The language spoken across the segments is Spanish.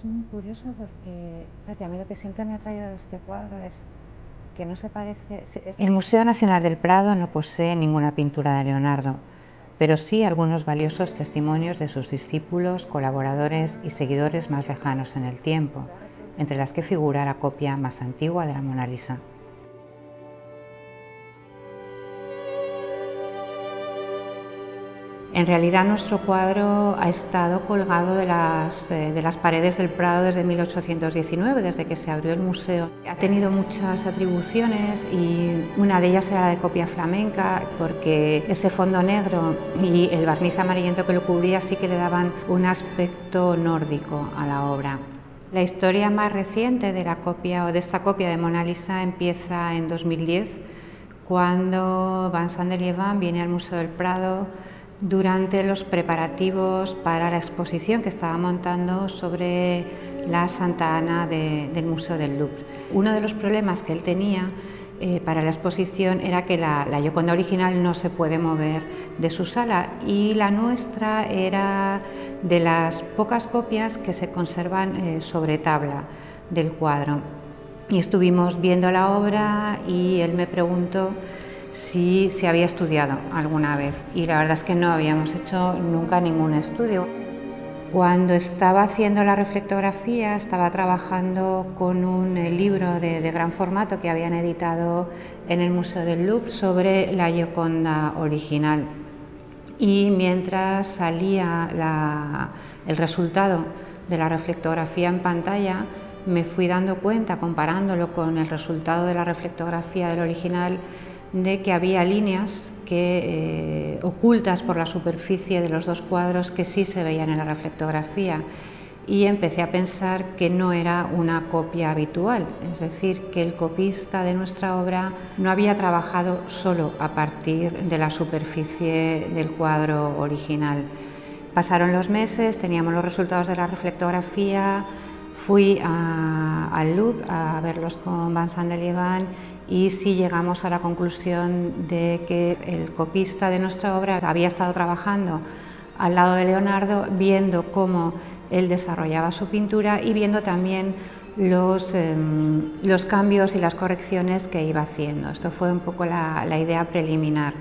muy curioso porque fíjate, a mí lo que siempre me ha traído de este cuadro es que no se parece... El Museo Nacional del Prado no posee ninguna pintura de Leonardo, pero sí algunos valiosos testimonios de sus discípulos, colaboradores y seguidores más lejanos en el tiempo, entre las que figura la copia más antigua de la Mona Lisa. En realidad nuestro cuadro ha estado colgado de las paredes del Prado desde 1819, desde que se abrió el museo. Ha tenido muchas atribuciones y una de ellas era la de copia flamenca, porque ese fondo negro y el barniz amarillento que lo cubría sí que le daban un aspecto nórdico a la obra. La historia más reciente de la copia o de esta copia de Mona Lisa empieza en 2010, cuando Vincent de Lieven viene al Museo del Prado durante los preparativos para la exposición que estaba montando sobre la Santa Ana del Museo del Louvre. Uno de los problemas que él tenía para la exposición era que la Gioconda original no se puede mover de su sala, y la nuestra era de las pocas copias que se conservan sobre tabla del cuadro. Y estuvimos viendo la obra y él me preguntó si se había estudiado alguna vez, y la verdad es que no habíamos hecho nunca ningún estudio. Cuando estaba haciendo la reflectografía estaba trabajando con un libro de gran formato que habían editado en el Museo del Louvre sobre la Gioconda original, y mientras salía el resultado de la reflectografía en pantalla me fui dando cuenta, comparándolo con el resultado de la reflectografía del original, de que había líneas ocultas por la superficie de los dos cuadros que sí se veían en la reflectografía, y empecé a pensar que no era una copia habitual, es decir, que el copista de nuestra obra no había trabajado solo a partir de la superficie del cuadro original. Pasaron los meses, teníamos los resultados de la reflectografía, fui al Louvre a verlos con Vincent de Lieven, y sí llegamos a la conclusión de que el copista de nuestra obra había estado trabajando al lado de Leonardo, viendo cómo él desarrollaba su pintura y viendo también los cambios y las correcciones que iba haciendo. Esto fue un poco la idea preliminar.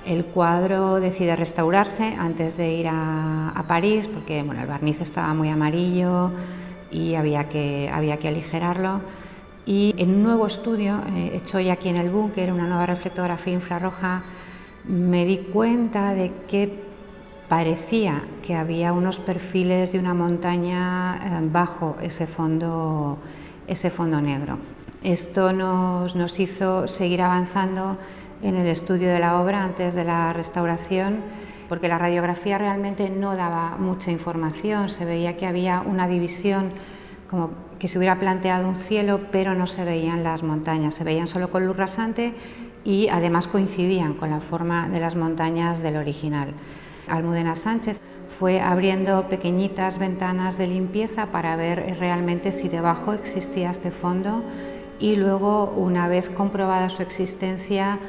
El cuadro decide restaurarse antes de ir a París, porque bueno, el barniz estaba muy amarillo y había que aligerarlo. Y en un nuevo estudio, hecho ya aquí en el búnker, una nueva reflectografía infrarroja, me di cuenta de que parecía que había unos perfiles de una montaña bajo ese fondo negro. Esto nos hizo seguir avanzando en el estudio de la obra antes de la restauración, porque la radiografía realmente no daba mucha información. Se veía que había una división, como que se hubiera planteado un cielo, pero no se veían las montañas, se veían solo con luz rasante, y además coincidían con la forma de las montañas del original. Almudena Sánchez fue abriendo pequeñitas ventanas de limpieza para ver realmente si debajo existía este fondo, y luego, una vez comprobada su existencia,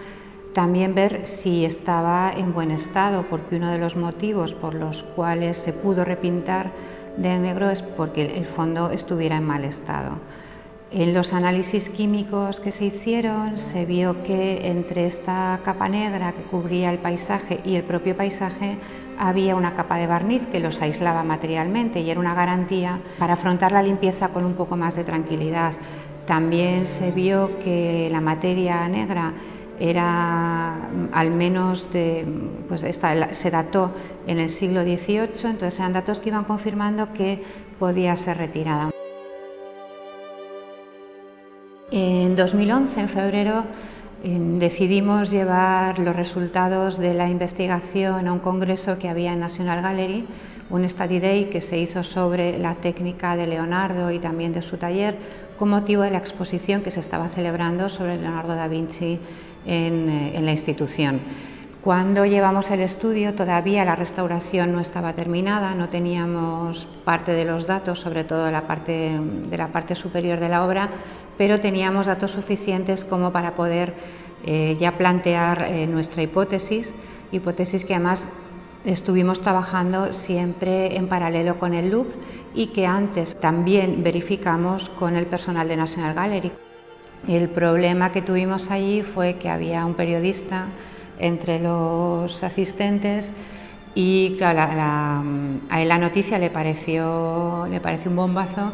también ver si estaba en buen estado, porque uno de los motivos por los cuales se pudo repintar de negro es porque el fondo estuviera en mal estado. En los análisis químicos que se hicieron se vio que entre esta capa negra que cubría el paisaje y el propio paisaje había una capa de barniz que los aislaba materialmente, y era una garantía para afrontar la limpieza con un poco más de tranquilidad. También se vio que la materia negra era al menos se dató en el siglo XVIII, entonces eran datos que iban confirmando que podía ser retirada. En 2011, en febrero, decidimos llevar los resultados de la investigación a un congreso que había en National Gallery, un Study Day que se hizo sobre la técnica de Leonardo y también de su taller, con motivo de la exposición que se estaba celebrando sobre Leonardo da Vinci en la institución. Cuando llevamos el estudio, todavía la restauración no estaba terminada, no teníamos parte de los datos, sobre todo de la parte superior de la obra, pero teníamos datos suficientes como para poder ya plantear nuestra hipótesis que además estuvimos trabajando siempre en paralelo con el Louvre y que antes también verificamos con el personal de National Gallery. El problema que tuvimos allí fue que había un periodista entre los asistentes y claro, a él la noticia le pareció un bombazo,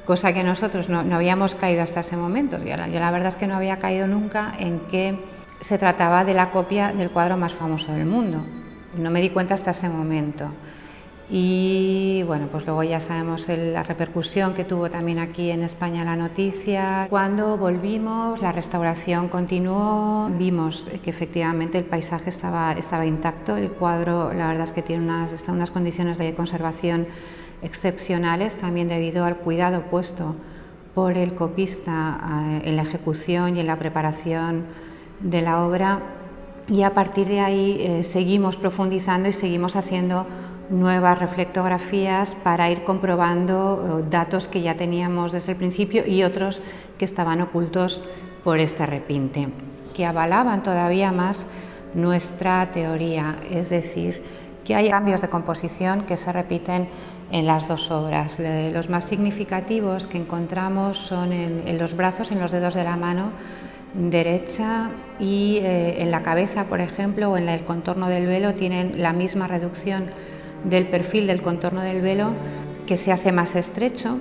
cosa que nosotros no habíamos caído hasta ese momento. Yo la verdad es que no había caído nunca en que se trataba de la copia del cuadro más famoso del mundo. No me di cuenta hasta ese momento. Y bueno, pues luego ya sabemos la repercusión que tuvo también aquí en España la noticia. Cuando volvimos, la restauración continuó, vimos que efectivamente el paisaje estaba intacto. El cuadro, la verdad es que tiene unas condiciones de conservación excepcionales, también debido al cuidado puesto por el copista en la ejecución y en la preparación de la obra. Y a partir de ahí seguimos profundizando y seguimos haciendo nuevas reflectografías para ir comprobando datos que ya teníamos desde el principio y otros que estaban ocultos por este repinte, que avalaban todavía más nuestra teoría, es decir, que hay cambios de composición que se repiten en las dos obras. Los más significativos que encontramos son en los brazos, en los dedos de la mano derecha y en la cabeza, por ejemplo, o en el contorno del velo, tienen la misma reducción del perfil del contorno del velo, que se hace más estrecho.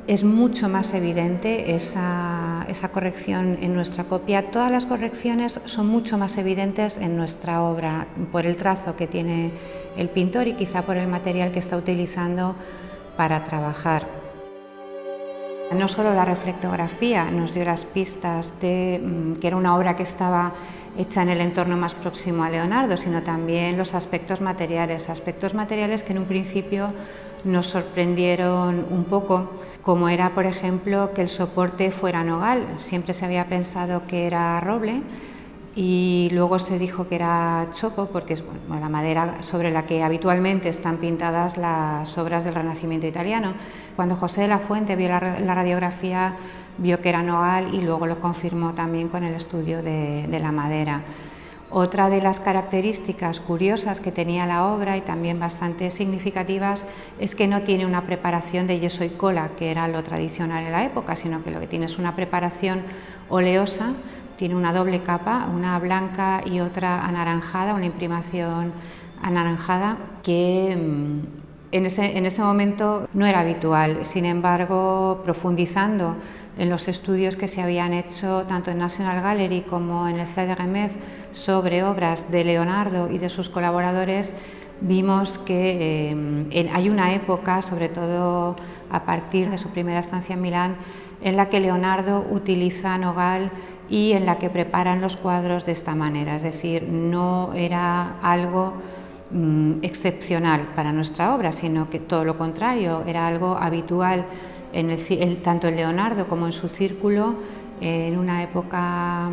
Es mucho más evidente esa corrección en nuestra copia. Todas las correcciones son mucho más evidentes en nuestra obra por el trazo que tiene el pintor y quizá por el material que está utilizando para trabajar. No solo la reflectografía nos dio las pistas de que era una obra que estaba hecha en el entorno más próximo a Leonardo, sino también los aspectos materiales que en un principio nos sorprendieron un poco, como era, por ejemplo, que el soporte fuera nogal. Siempre se había pensado que era roble y luego se dijo que era chopo, porque es la madera sobre la que habitualmente están pintadas las obras del Renacimiento italiano. Cuando José de la Fuente vio la radiografía, vio que era nogal y luego lo confirmó también con el estudio de la madera. Otra de las características curiosas que tenía la obra y también bastante significativas es que no tiene una preparación de yeso y cola, que era lo tradicional en la época, sino que lo que tiene es una preparación oleosa. Tiene una doble capa, una blanca y otra anaranjada, una imprimación anaranjada que en ese momento no era habitual. Sin embargo, profundizando en los estudios que se habían hecho tanto en National Gallery como en el CDRMF sobre obras de Leonardo y de sus colaboradores, vimos que hay una época, sobre todo a partir de su primera estancia en Milán, en la que Leonardo utiliza nogal y en la que preparan los cuadros de esta manera, es decir, no era algo excepcional para nuestra obra, sino que todo lo contrario, era algo habitual tanto en Leonardo como en su círculo, en una época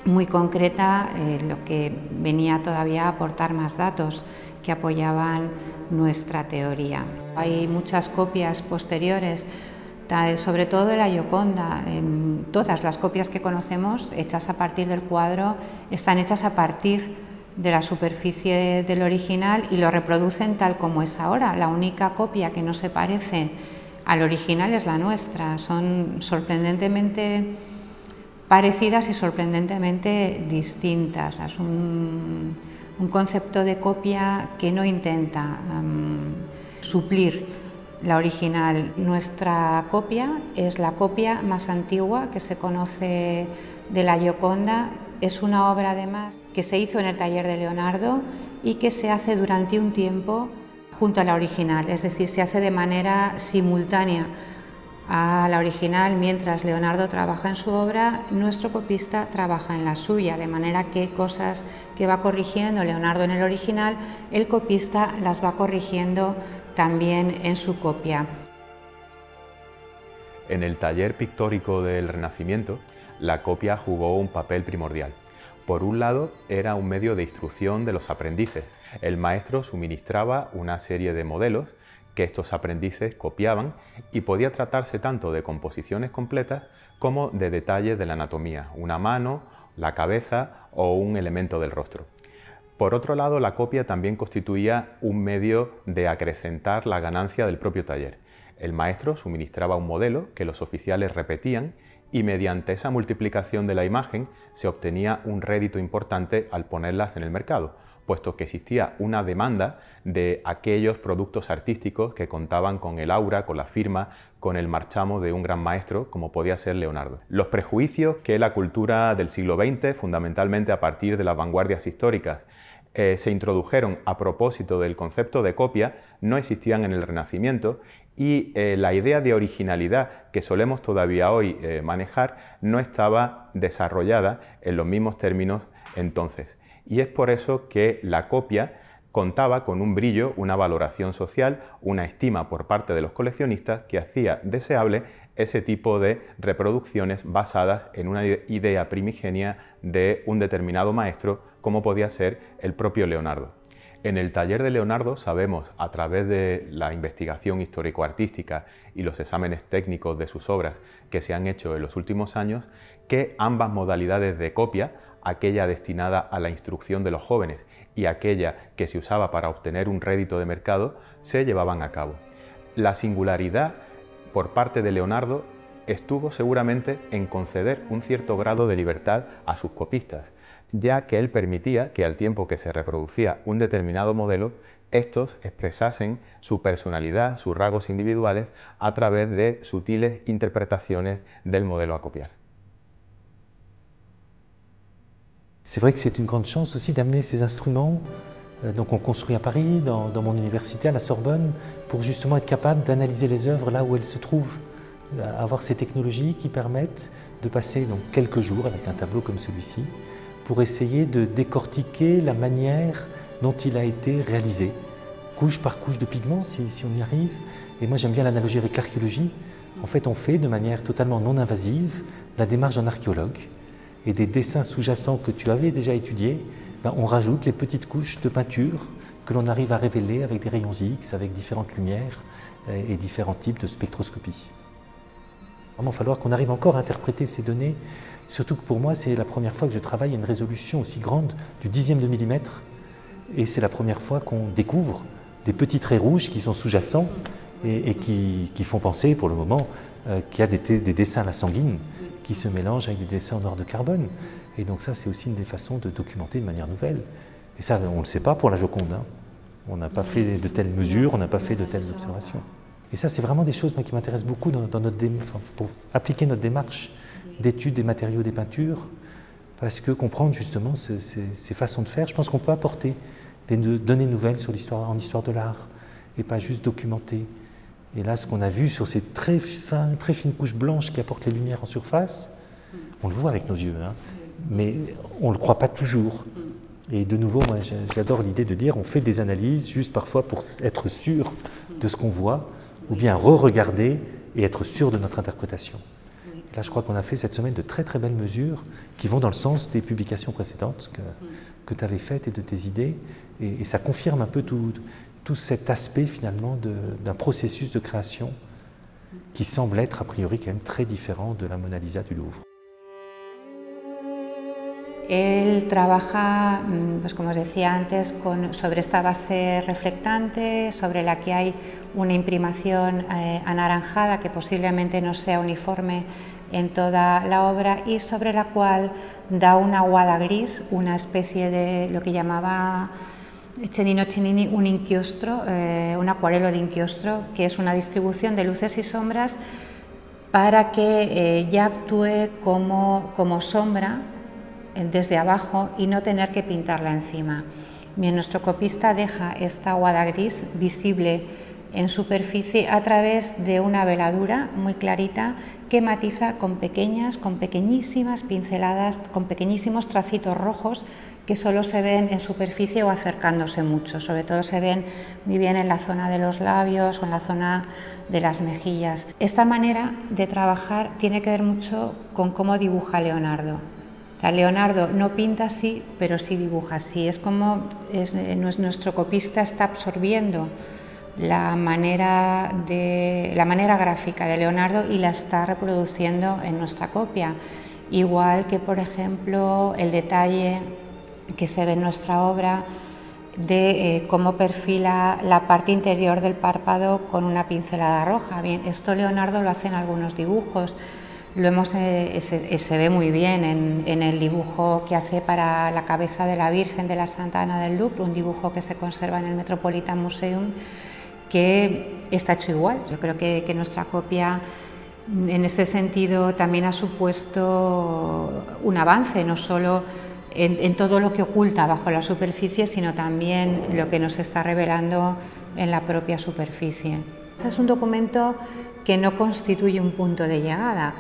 muy concreta, lo que venía todavía a aportar más datos que apoyaban nuestra teoría. Hay muchas copias posteriores, sobre todo de la Gioconda. Todas las copias que conocemos hechas a partir del cuadro están hechas a partir de la superficie del original y lo reproducen tal como es ahora. La única copia que no se parece al original es la nuestra. Son sorprendentemente parecidas y sorprendentemente distintas. Es un concepto de copia que no intenta suplir la original. Nuestra copia es la copia más antigua que se conoce de la Gioconda. Es una obra además que se hizo en el taller de Leonardo y que se hace durante un tiempo junto a la original, es decir, se hace de manera simultánea a la original. Mientras Leonardo trabaja en su obra, nuestro copista trabaja en la suya, de manera que cosas que va corrigiendo Leonardo en el original, el copista las va corrigiendo también en su copia. En el taller pictórico del Renacimiento, la copia jugó un papel primordial. Por un lado, era un medio de instrucción de los aprendices. El maestro suministraba una serie de modelos que estos aprendices copiaban y podía tratarse tanto de composiciones completas como de detalles de la anatomía, una mano, la cabeza o un elemento del rostro. Por otro lado, la copia también constituía un medio de acrecentar la ganancia del propio taller. El maestro suministraba un modelo que los oficiales repetían y mediante esa multiplicación de la imagen se obtenía un rédito importante al ponerlas en el mercado, puesto que existía una demanda de aquellos productos artísticos que contaban con el aura, con la firma, con el marchamo de un gran maestro como podía ser Leonardo. Los prejuicios que la cultura del siglo XX, fundamentalmente a partir de las vanguardias históricas, se introdujeron a propósito del concepto de copia, no existían en el Renacimiento y la idea de originalidad que solemos todavía hoy manejar no estaba desarrollada en los mismos términos entonces. Y es por eso que la copia contaba con un brillo, una valoración social, una estima por parte de los coleccionistas que hacía deseable ese tipo de reproducciones basadas en una idea primigenia de un determinado maestro, como podía ser el propio Leonardo. En el taller de Leonardo sabemos, a través de la investigación histórico-artística y los exámenes técnicos de sus obras que se han hecho en los últimos años, que ambas modalidades de copia, aquella destinada a la instrucción de los jóvenes y aquella que se usaba para obtener un rédito de mercado, se llevaban a cabo. La singularidad por parte de Leonardo estuvo seguramente en conceder un cierto grado de libertad a sus copistas, ya que él permitía que al tiempo que se reproducía un determinado modelo, estos expresasen su personalidad, sus rasgos individuales, a través de sutiles interpretaciones del modelo a copiar. C'est vrai que c'est une grande chance aussi d'amener ces instruments. Donc on construit à Paris, dans mon université, à la Sorbonne, pour justement être capable d'analyser les œuvres là où elles se trouvent, avoir ces technologies qui permettent de passer donc, quelques jours avec un tableau comme celui-ci, pour essayer de décortiquer la manière dont il a été réalisé, couche par couche de pigments si on y arrive. Et moi j'aime bien l'analogie avec l'archéologie. En fait on fait de manière totalement non invasive la démarche d'un archéologue. Et des dessins sous-jacents que tu avais déjà étudiés, on rajoute les petites couches de peinture que l'on arrive à révéler avec des rayons X, avec différentes lumières et différents types de spectroscopie. Il va falloir qu'on arrive encore à interpréter ces données, surtout que pour moi c'est la première fois que je travaille à une résolution aussi grande du 10e de millimètre, et c'est la première fois qu'on découvre des petits traits rouges qui sont sous-jacents et qui font penser pour le moment qu'il y a des dessins à la sanguine qui se mélangent avec des dessins en noir de carbone. Et donc ça, c'est aussi une des façons de documenter de manière nouvelle. Et ça, on ne le sait pas pour la Joconde. Hein. On n'a pas fait de telles mesures, on n'a pas fait de telles observations. Et ça, c'est vraiment des choses qui m'intéressent beaucoup dans notre pour appliquer notre démarche d'étude des matériaux des peintures, parce que comprendre justement ces façons de faire, je pense qu'on peut apporter des données nouvelles sur en histoire de l'art, et pas juste documenter. Et là, ce qu'on a vu sur ces très fines couches blanches qui apportent les lumières en surface, on le voit avec nos yeux, hein, mais on ne le croit pas toujours. Et de nouveau, moi, j'adore l'idée de dire on fait des analyses juste parfois pour être sûr de ce qu'on voit, ou bien re-regarder et être sûr de notre interprétation. Et là, je crois qu'on a fait cette semaine de très très belles mesures qui vont dans le sens des publications précédentes que tu avais faites et de tes idées, et ça confirme un peu tout cet aspect finalement d'un processus de création qui semble être a priori quand même très différent de la Mona Lisa du Louvre. Él trabaja, pues como os decía antes, sobre esta base reflectante, sobre la que hay una imprimación anaranjada que posiblemente no sea uniforme en toda la obra y sobre la cual da una aguada gris, una especie de lo que llamaba Cennino Cennini un inchiostro, un acuarelo de inchiostro, que es una distribución de luces y sombras para que ya actúe como sombra desde abajo y no tener que pintarla encima. Bien, nuestro copista deja esta aguada gris visible en superficie a través de una veladura muy clarita que matiza con pequeñísimas pinceladas, con pequeñísimos tracitos rojos que solo se ven en superficie o acercándose mucho, sobre todo se ven muy bien en la zona de los labios o en la zona de las mejillas. Esta manera de trabajar tiene que ver mucho con cómo dibuja Leonardo. Leonardo no pinta así, pero sí dibuja así. Es como nuestro copista está absorbiendo la manera gráfica de Leonardo y la está reproduciendo en nuestra copia. Igual que, por ejemplo, el detalle que se ve en nuestra obra de cómo perfila la parte interior del párpado con una pincelada roja. Bien, esto Leonardo lo hace en algunos dibujos, se ve muy bien en el dibujo que hace para la cabeza de la Virgen de la Santa Ana del Louvre, un dibujo que se conserva en el Metropolitan Museum, que está hecho igual. Yo creo que nuestra copia en ese sentido también ha supuesto un avance, no solo en todo lo que oculta bajo la superficie, sino también lo que nos está revelando en la propia superficie. Este es un documento que no constituye un punto de llegada,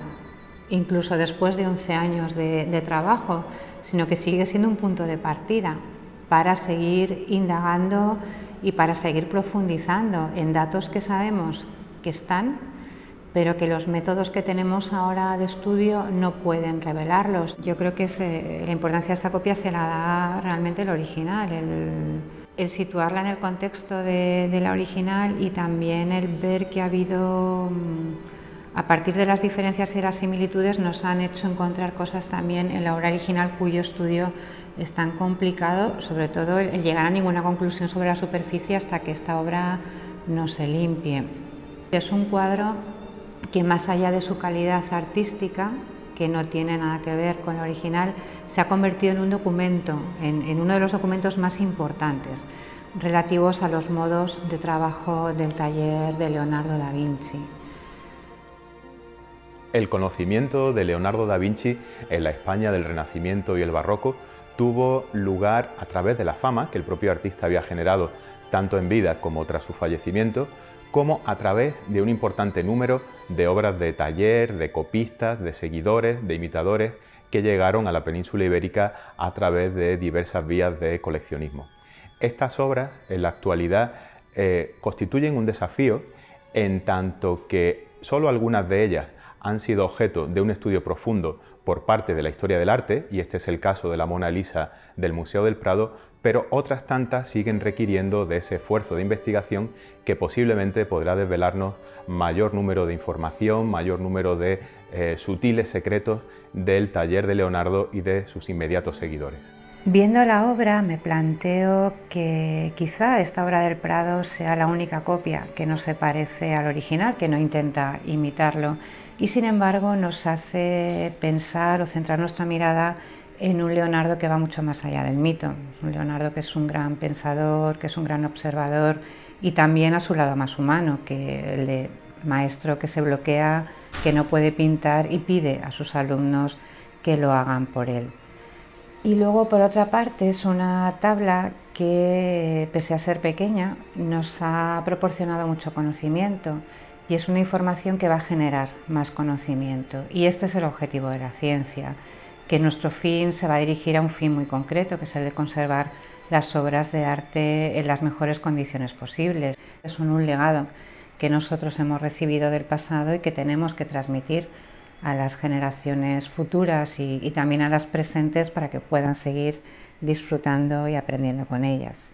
incluso después de 11 años de trabajo, sino que sigue siendo un punto de partida para seguir indagando y para seguir profundizando en datos que sabemos que están, pero que los métodos que tenemos ahora de estudio no pueden revelarlos. Yo creo que la importancia de esta copia se la da realmente el original, el situarla en el contexto de la original, y también el ver que ha habido, a partir de las diferencias y las similitudes, nos han hecho encontrar cosas también en la obra original cuyo estudio es tan complicado, sobre todo el llegar a ninguna conclusión sobre la superficie hasta que esta obra no se limpie. Es un cuadro que, más allá de su calidad artística, que no tiene nada que ver con la original, se ha convertido en un documento, en uno de los documentos más importantes relativos a los modos de trabajo del taller de Leonardo da Vinci. El conocimiento de Leonardo da Vinci en la España del Renacimiento y el Barroco tuvo lugar a través de la fama que el propio artista había generado tanto en vida como tras su fallecimiento, como a través de un importante número de obras de taller, de copistas, de seguidores, de imitadores que llegaron a la península ibérica a través de diversas vías de coleccionismo. Estas obras, en la actualidad, constituyen un desafío en tanto que solo algunas de ellas han sido objeto de un estudio profundo por parte de la historia del arte, y este es el caso de la Mona Lisa del Museo del Prado, pero otras tantas siguen requiriendo de ese esfuerzo de investigación que posiblemente podrá desvelarnos mayor número de información, mayor número de sutiles secretos del taller de Leonardo y de sus inmediatos seguidores. Viendo la obra me planteo que quizá esta obra del Prado sea la única copia que no se parece al original, que no intenta imitarlo, y sin embargo nos hace pensar o centrar nuestra mirada en un Leonardo que va mucho más allá del mito, un Leonardo que es un gran pensador, que es un gran observador, y también a su lado más humano, que el de maestro que se bloquea, que no puede pintar y pide a sus alumnos que lo hagan por él. Y luego, por otra parte, es una tabla que, pese a ser pequeña, nos ha proporcionado mucho conocimiento, y es una información que va a generar más conocimiento, y este es el objetivo de la ciencia, que nuestro fin se va a dirigir a un fin muy concreto, que es el de conservar las obras de arte en las mejores condiciones posibles. Son un legado que nosotros hemos recibido del pasado y que tenemos que transmitir a las generaciones futuras y también a las presentes para que puedan seguir disfrutando y aprendiendo con ellas.